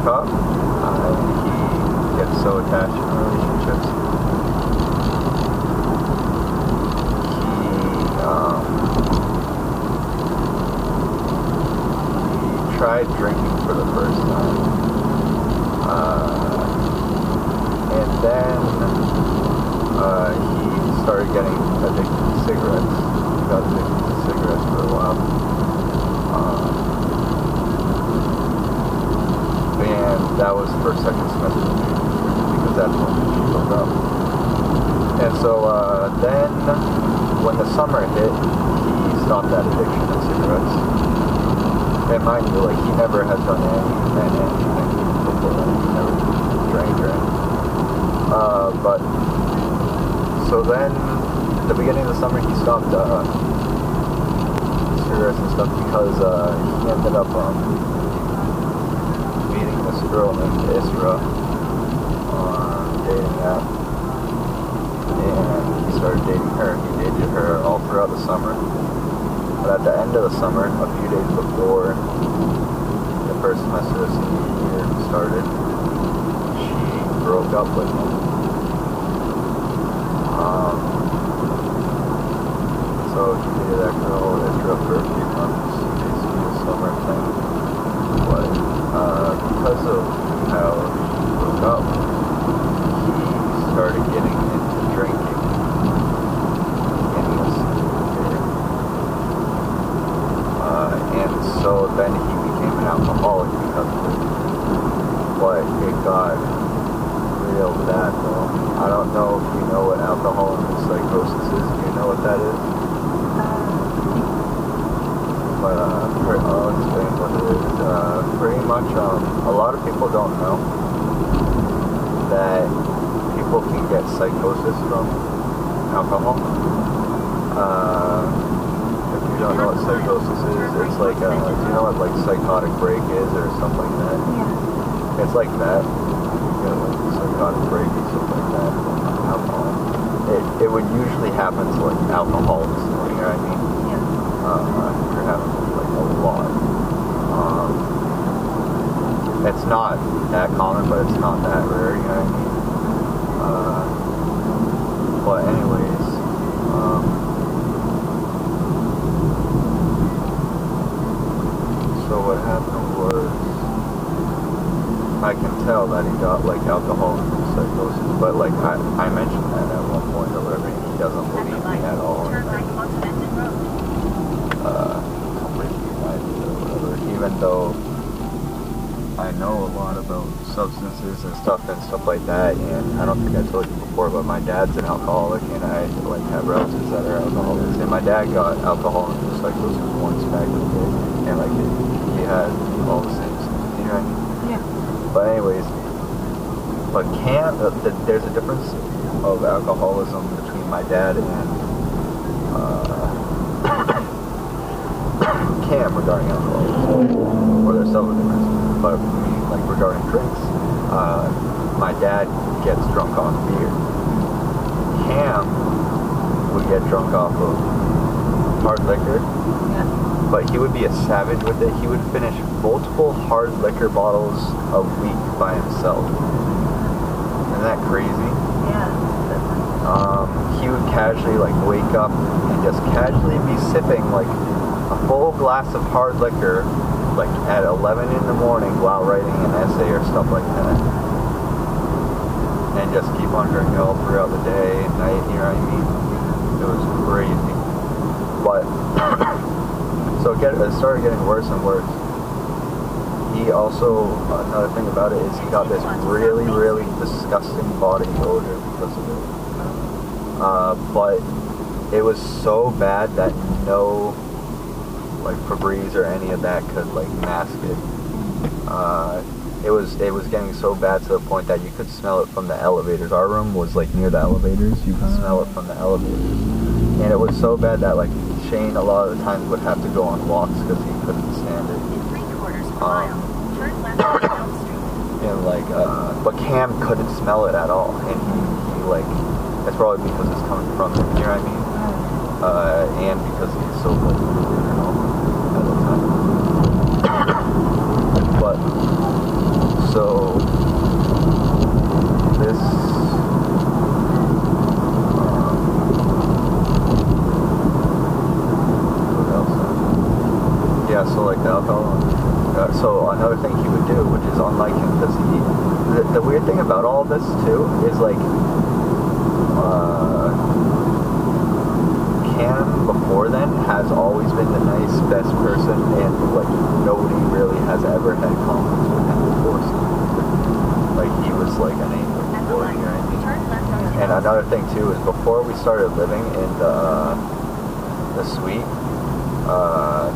up. He gets so attached in relationships. He tried drinking for the first time. And then he started getting addicted to cigarettes. He got addicted to cigarettes for a while. And that was for second semester because that's when she broke up. And so then when the summer hit, he stopped that addiction to cigarettes. And mind you, like, he never had done anything before that. He never drank or anything. But so then at the beginning of the summer he stopped cigarettes and stuff because he ended up meeting this girl named Isra on a dating app, and he started dating her. He dated her all throughout the summer, but at the end of the summer, a few days before the first semester of senior year started, she broke up with him. So he dated that girl Isra for a few months, basically the summer thing. But because of how she broke up, he started getting into drinking in his senior year. And so then he became an alcoholic because of it. But it got real bad though. I don't know if you know what alcoholism and psychosis is. Do you know what that is? But I'll explain what it is. Pretty much, a lot of people don't know that people can get psychosis from alcohol. If you don't know what psychosis is, it's like, do you know what like psychotic break is or something like that? Yeah. It's like that. You know, like psychotic break or something like that from alcohol. It would usually happen to like alcoholics, you know what I mean? You're having like a lot. It's not that common, but it's not that rare, you know what I mean? But anyways, so what happened was, I can tell that he got like alcoholism and psychosis, but like I mentioned that at one point or whatever, and he doesn't believe me at all. Completely denied it or whatever, even though I know a lot about substances and stuff like that, and I don't think I told you before, but my dad's an alcoholic, and I like have relatives that are alcoholics, and my dad got alcoholism and psychosis once back in the day, and like he had all the same symptoms, you know what I mean? Yeah. But anyways, but there's a difference of alcoholism between my dad and Cam regarding alcoholism, or there's several differences, but for me, like regarding drinks, my dad gets drunk off beer. Cam would get drunk off of hard liquor, but he would be a savage with it. He would finish multiple hard liquor bottles a week by himself. Isn't that crazy? Yeah. He would casually like wake up and just casually be sipping like a full glass of hard liquor like at 11 in the morning while writing an essay or stuff like that, and just keep on drinking all throughout the day and night, you know what I mean? It was crazy. But so it started getting worse and worse. He also, another thing about it is he got this really, really disgusting body odor because of it. But it was so bad that no like Febreze or any of that could like mask it. It was getting so bad to the point that you could smell it from the elevators. Our room was like near the elevators. You could smell it from the elevators, and it was so bad that like Shane a lot of the times would have to go on walks because he couldn't stand it. And like, but Cam couldn't smell it at all, and he like, that's probably because it's coming from him. You know what I mean? And because he's so good at the time. But so another thing too is before we started living in the suite,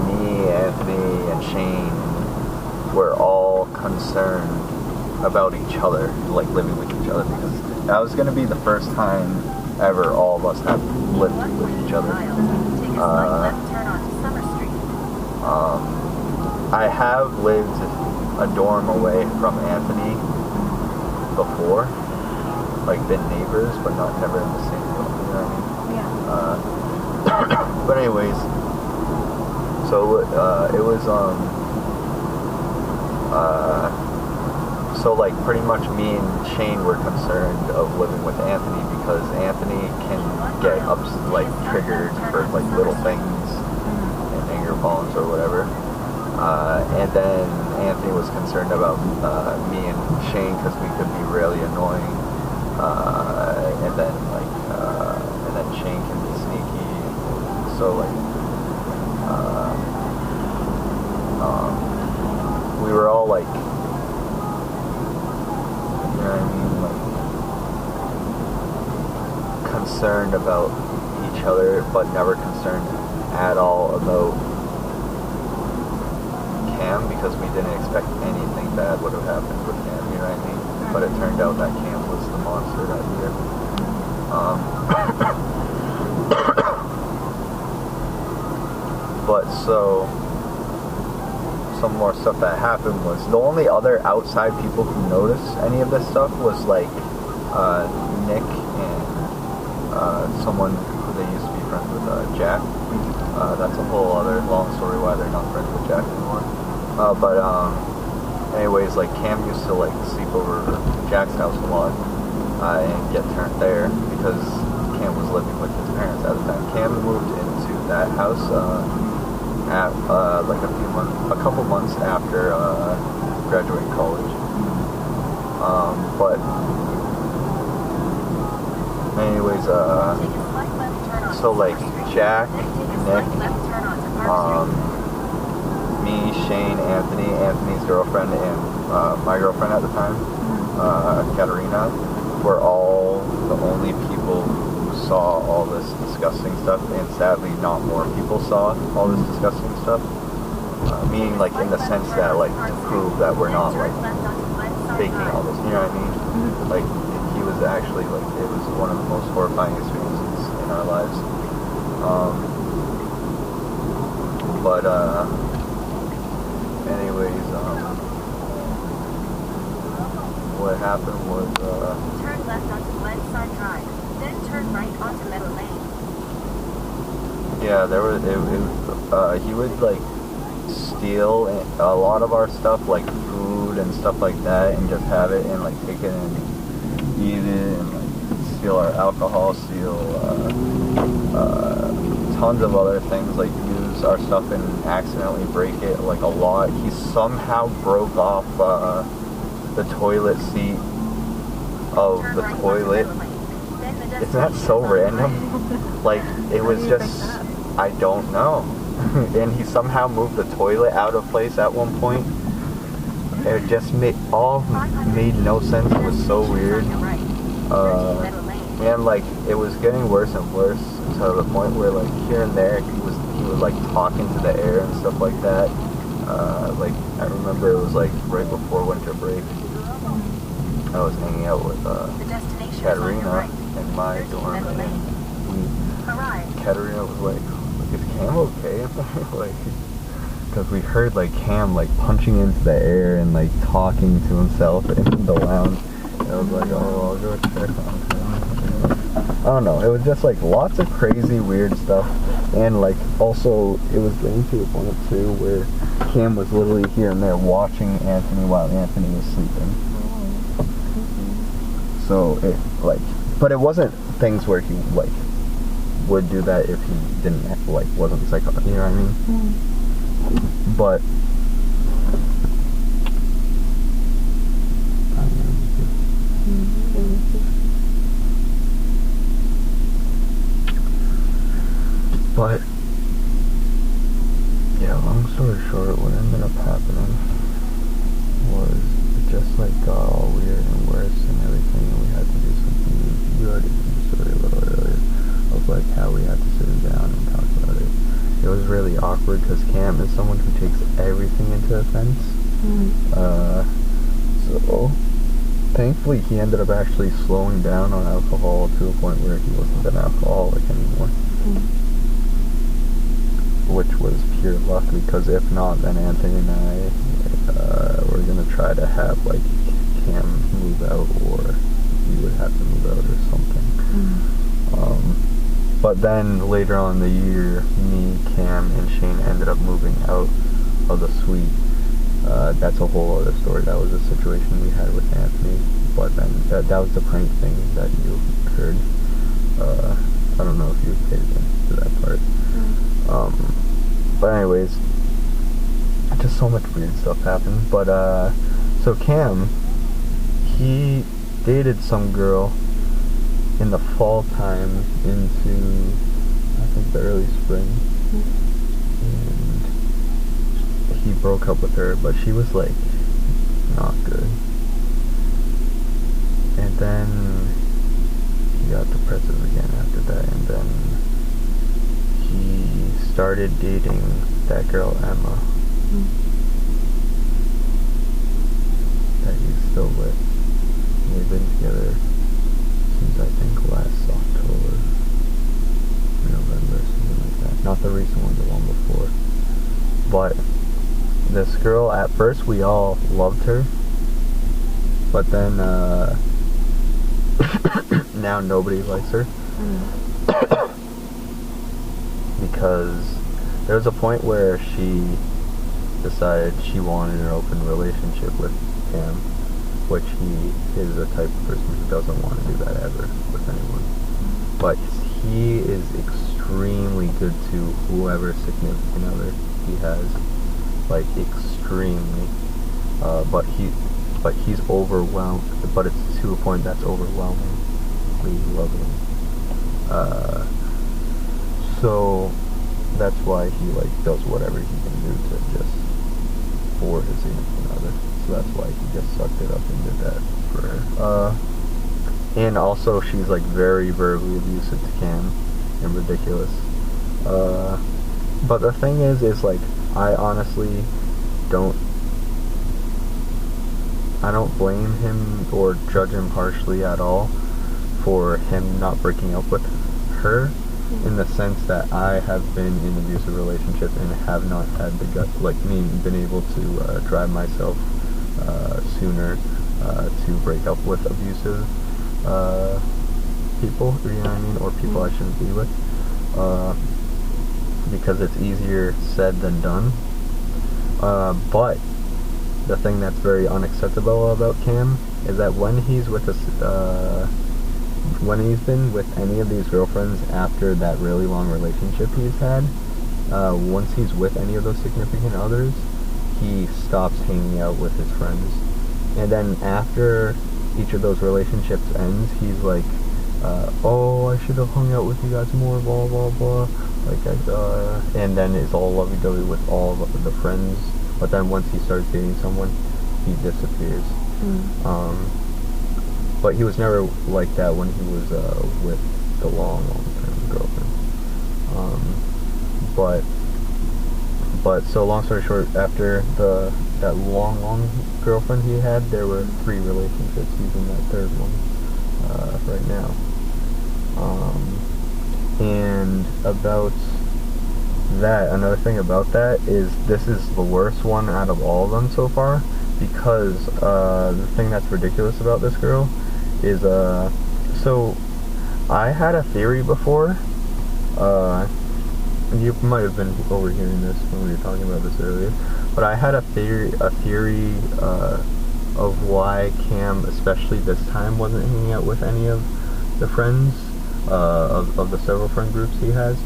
me, Anthony, and Shane were all concerned about each other, like living with each other, because that was going to be the first time ever all of us have lived with each other. I have lived a dorm away from Anthony before, like been neighbors, but never in the same dorm, you know what I mean? Yeah. But anyways, so it was so like pretty much me and Shane were concerned of living with Anthony because Anthony can get triggered for like little things and anger problems or whatever. And then Anthony was concerned about me and Shane because we could be really annoying. And then Shane can be sneaky. So we were all like, you know what I mean, like concerned about each other, but never concerned at all about Cam because we didn't expect anything bad would have happened with Cam, you know what I mean? But it turned out that Cam was the monster that year. But so some more stuff that happened was the only other outside people who noticed any of this stuff was like Nick and someone who they used to be friends with, Jack. That's a whole other long story why they're not friends with Jack anymore. But anyways, like Cam used to like sleep over Jack's house a lot and get turned there because Cam was living with his parents at the time. Cam moved into that house at like a couple months after graduating college. But anyways, so like Jack, Nick, me, Shane, Anthony's girlfriend, and my girlfriend at the time, Katerina, were all the only people who saw all this disgusting stuff, and sadly not more people saw all this disgusting stuff. Meaning like in the sense that like to prove that we're not like faking all this, you know what I mean? Like he was actually like, it was one of the most horrifying experiences in our lives. But anyways, what happened was turn left onto Glenside Drive, then turn right onto Meadow Lane. Yeah, there was he would like steal a lot of our stuff, like food and stuff like that, and just have it and like take it and eat it, and like steal our alcohol, steal tons of other things, like use our stuff and accidentally break it like a lot. He somehow broke off the toilet seat of the toilet. Isn't that so random? Like, it was just, I don't know. And he somehow moved the toilet out of place at one point. It just made no sense. It was so weird. And like, it was getting worse and worse to the point where like here and there he was like talking to the air and stuff like that. Like I remember it was like right before winter break. I was hanging out with Katerina in my dorm, and Katerina was like, "Is Cam okay?" Like, because we heard like Cam like punching into the air and like talking to himself in the lounge. And I was like, "Oh, I'll go check on him." I don't know. It was just like lots of crazy, weird stuff, and like also it was getting to the point too where Cam was literally here and there watching Anthony while Anthony was sleeping. So it like, but it wasn't things where he like would do that if he didn't like wasn't psychotic. You know what I mean? But yeah, long story short, what ended up happening was it just like got all weird and worse and everything, and we had to do something we already told the story a little earlier of like how we had to sit him down and talk about it. It was really awkward because Cam is someone who takes everything into offense. So thankfully he ended up actually slowing down on alcohol to a point where he wasn't an alcoholic anymore. Which was pure luck, because if not, then Anthony and I were gonna try to have like Cam move out, or he would have to move out or something. But then later on in the year, me, Cam, and Shane ended up moving out of the suite. That's a whole other story. That was a situation we had with Anthony. But then that was the prank thing that you heard. I don't know if you paid attention to that part. But anyways, just so much weird stuff happened. But so Cam, he dated some girl in the fall time into, I think, the early spring. And he broke up with her, but she was like not good. And then he got depressive again after that, and then he started dating that girl Emma that he's still with. They've been together since I think last October, November, something like that. Not the recent one, the one before. But this girl, at first we all loved her, but then now nobody likes her. Because there was a point where she decided she wanted an open relationship with Cam, which he is the type of person who doesn't want to do that ever with anyone. But he is extremely good to whoever significant other he has, like extremely. But he's overwhelmed. But it's to a point that's overwhelmingly loving. So that's why he like does whatever he can do to just for his significant other. So that's why he just sucked it up and did that for her. And also she's like very verbally abusive to Cam and ridiculous. But the thing is like I honestly don't blame him or judge him harshly at all for him not breaking up with her, in the sense that I have been in abusive relationships and have not had the gut, like me, been able to drive myself sooner to break up with abusive people, you know what I mean, or people I shouldn't be with, because it's easier said than done. But the thing that's very unacceptable about Cam is that when he's with when he's been with any of these girlfriends after that really long relationship he's had, once he's with any of those significant others, he stops hanging out with his friends. And then after each of those relationships ends, he's like, oh, I should have hung out with you guys more, blah, blah, blah. Like, and then it's all lovey-dovey with all of the friends. But then once he starts dating someone, he disappears. But he was never like that when he was with the long-term girlfriend. But so long story short, after that long girlfriend he had, there were 3 relationships. He's in that 3rd one right now. And about that, another thing about that is this is the worst one out of all of them so far, because the thing that's ridiculous about this girl is so I had a theory before. You might have been overhearing this when we were talking about this earlier, but I had a theory of why Cam, especially this time, wasn't hanging out with any of the friends of the several friend groups he has.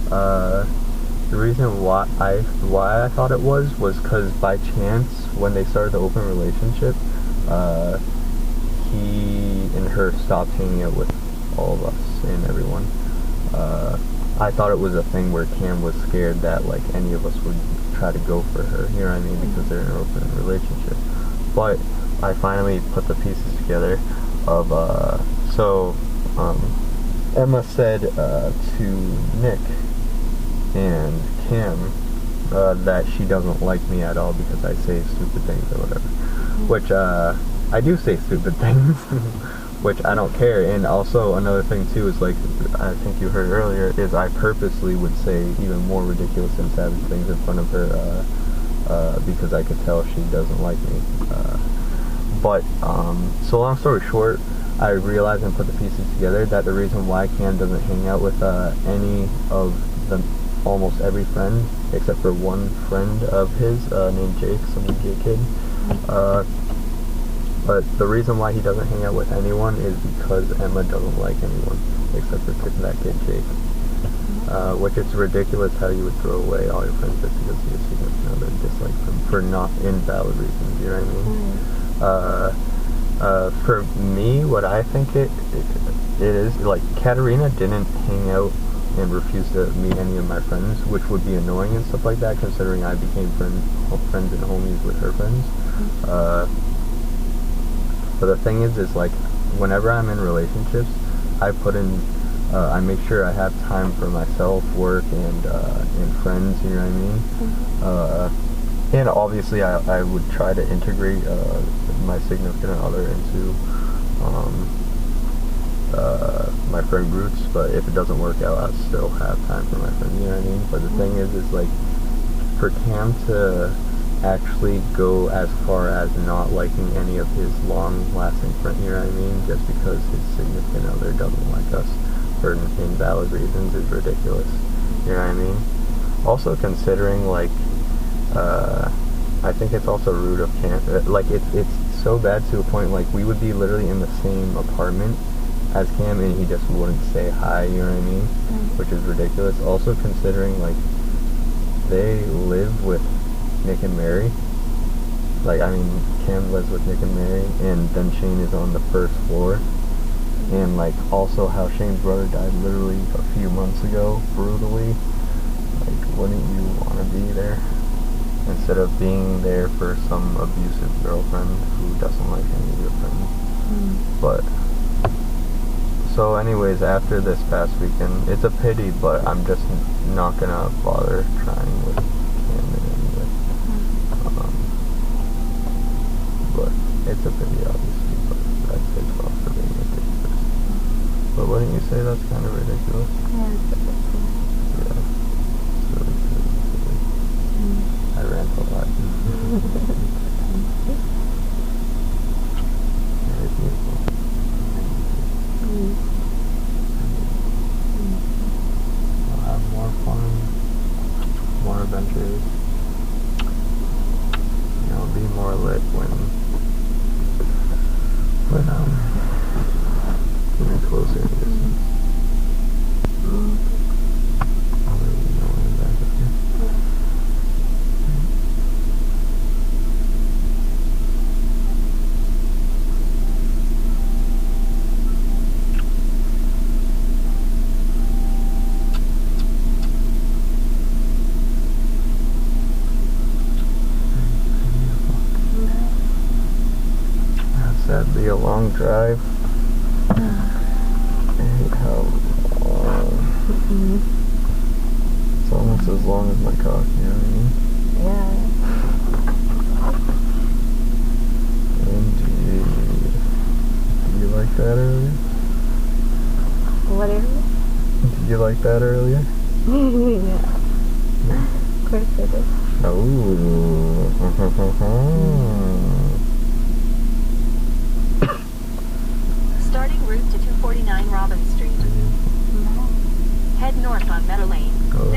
The reason why I thought it was because by chance, when they started the open relationship, he and her stopped hanging out with all of us and everyone. I thought it was a thing where Cam was scared that like any of us would try to go for her, you know what I mean, because they're in an open relationship. But I finally put the pieces together of so Emma said to Nick and Cam that she doesn't like me at all because I say stupid things or whatever. Which I do say stupid things, which I don't care. And also another thing too is, like, I think you heard earlier, is I purposely would say even more ridiculous and savage things in front of her because I could tell she doesn't like me. But so long story short, I realized and put the pieces together that the reason why Cam doesn't hang out with any of the almost every friend except for one friend of his named Jake, some gay kid. But the reason why he doesn't hang out with anyone is because Emma doesn't like anyone except for that kid Jake. Which is ridiculous how you would throw away all your friends just because your significant other dislikes them for not invalid reasons, you know what I mean? For me, what I think it is, like, Katerina didn't hang out and refuse to meet any of my friends, which would be annoying and stuff like that, considering I became friends and homies with her friends. But the thing is like, whenever I'm in relationships, I put in, I make sure I have time for myself, work, and friends, you know what I mean? And obviously I would try to integrate my significant other into my friend groups, but if it doesn't work out, I'll still have time for my friends, you know what I mean? But the thing is like, for Cam to actually go as far as not liking any of his long-lasting friends, you know what I mean, just because his significant other doesn't like us for invalid reasons is ridiculous, you know what I mean? Also considering, like, I think it's also rude of Cam, like, it's so bad to a point, like, we would be literally in the same apartment as Cam and he just wouldn't say hi, you know what I mean? Which is ridiculous. Also considering, like, they live with Nick and Mary. Like, I mean, Cam lives with Nick and Mary, and then Shane is on the first floor. And, like, also how Shane's brother died literally a few months ago, brutally. Like, wouldn't you want to be there? Instead of being there for some abusive girlfriend who doesn't like any of your friends. But, so anyways, after this past weekend, it's a pity, but I'm just not gonna bother trying with Cam anyway. But it's a pity, obviously, but that's his fault for being ridiculous. But wouldn't you say that's kind of ridiculous? Yeah, it's ridiculous. Yeah, it's really silly. I rant a lot. Very beautiful. I'll have more fun, more adventures. You know, be more lit when getting closer in distance. I'll let you know when I'm back up here. Sadly, a long drive. I hate how long. It's almost as long as my cock, you know what I mean? Yeah. Indeed. Did you like that earlier? Whatever. Did you like that earlier? Yeah. Of course I did. Oh. Starting route to 249 Robin Street. Head north on Meadow Lane.